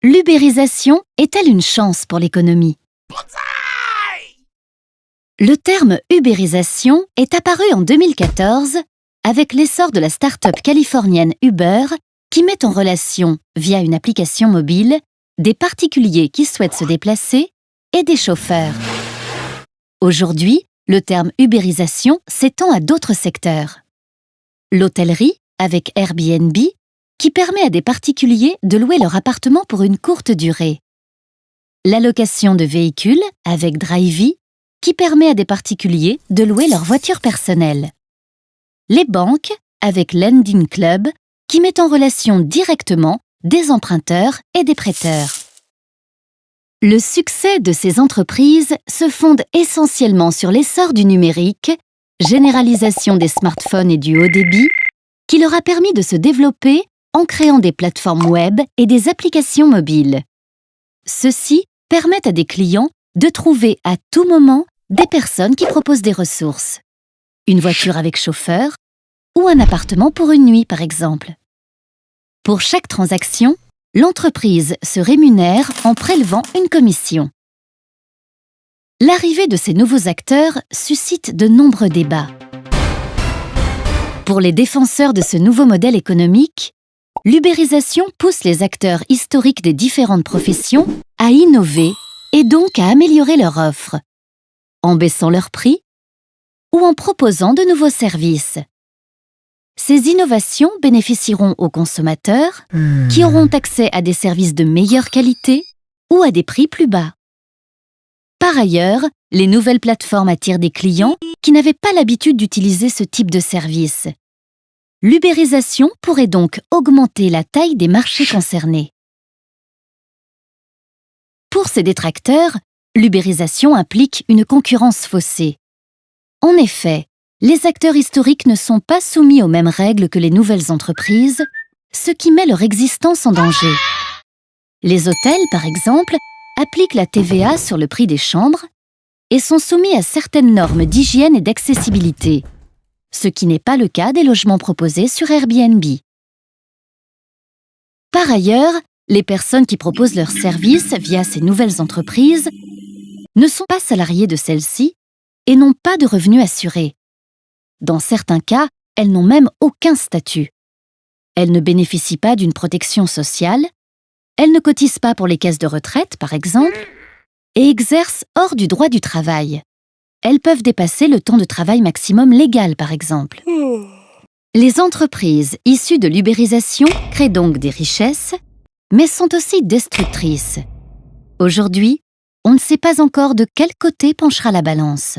L'ubérisation est-elle une chance pour l'économie? Le terme ubérisation est apparu en 2014 avec l'essor de la start-up californienne Uber qui met en relation, via une application mobile, des particuliers qui souhaitent se déplacer et des chauffeurs. Aujourd'hui, le terme ubérisation s'étend à d'autres secteurs. L'hôtellerie, avec Airbnb, qui permet à des particuliers de louer leur appartement pour une courte durée. La location de véhicules, avec Drivey, qui permet à des particuliers de louer leur voiture personnelle. Les banques, avec Lending Club, qui met en relation directement des emprunteurs et des prêteurs. Le succès de ces entreprises se fonde essentiellement sur l'essor du numérique, généralisation des smartphones et du haut débit, qui leur a permis de se développer en créant des plateformes web et des applications mobiles. Ceux-ci permettent à des clients de trouver à tout moment des personnes qui proposent des ressources. Une voiture avec chauffeur ou un appartement pour une nuit, par exemple. Pour chaque transaction, l'entreprise se rémunère en prélevant une commission. L'arrivée de ces nouveaux acteurs suscite de nombreux débats. Pour les défenseurs de ce nouveau modèle économique, l'ubérisation pousse les acteurs historiques des différentes professions à innover et donc à améliorer leur offre, en baissant leurs prix ou en proposant de nouveaux services. Ces innovations bénéficieront aux consommateurs qui auront accès à des services de meilleure qualité ou à des prix plus bas. Par ailleurs, les nouvelles plateformes attirent des clients qui n'avaient pas l'habitude d'utiliser ce type de service. L'ubérisation pourrait donc augmenter la taille des marchés concernés. Pour ces détracteurs, l'ubérisation implique une concurrence faussée. En effet, les acteurs historiques ne sont pas soumis aux mêmes règles que les nouvelles entreprises, ce qui met leur existence en danger. Les hôtels, par exemple, appliquent la TVA sur le prix des chambres et sont soumis à certaines normes d'hygiène et d'accessibilité, ce qui n'est pas le cas des logements proposés sur Airbnb. Par ailleurs, les personnes qui proposent leurs services via ces nouvelles entreprises ne sont pas salariées de celles-ci et n'ont pas de revenus assurés. Dans certains cas, elles n'ont même aucun statut. Elles ne bénéficient pas d'une protection sociale, elles ne cotisent pas pour les caisses de retraite, par exemple, et exercent hors du droit du travail. Elles peuvent dépasser le temps de travail maximum légal, par exemple. Les entreprises issues de l'ubérisation créent donc des richesses, mais sont aussi destructrices. Aujourd'hui, on ne sait pas encore de quel côté penchera la balance.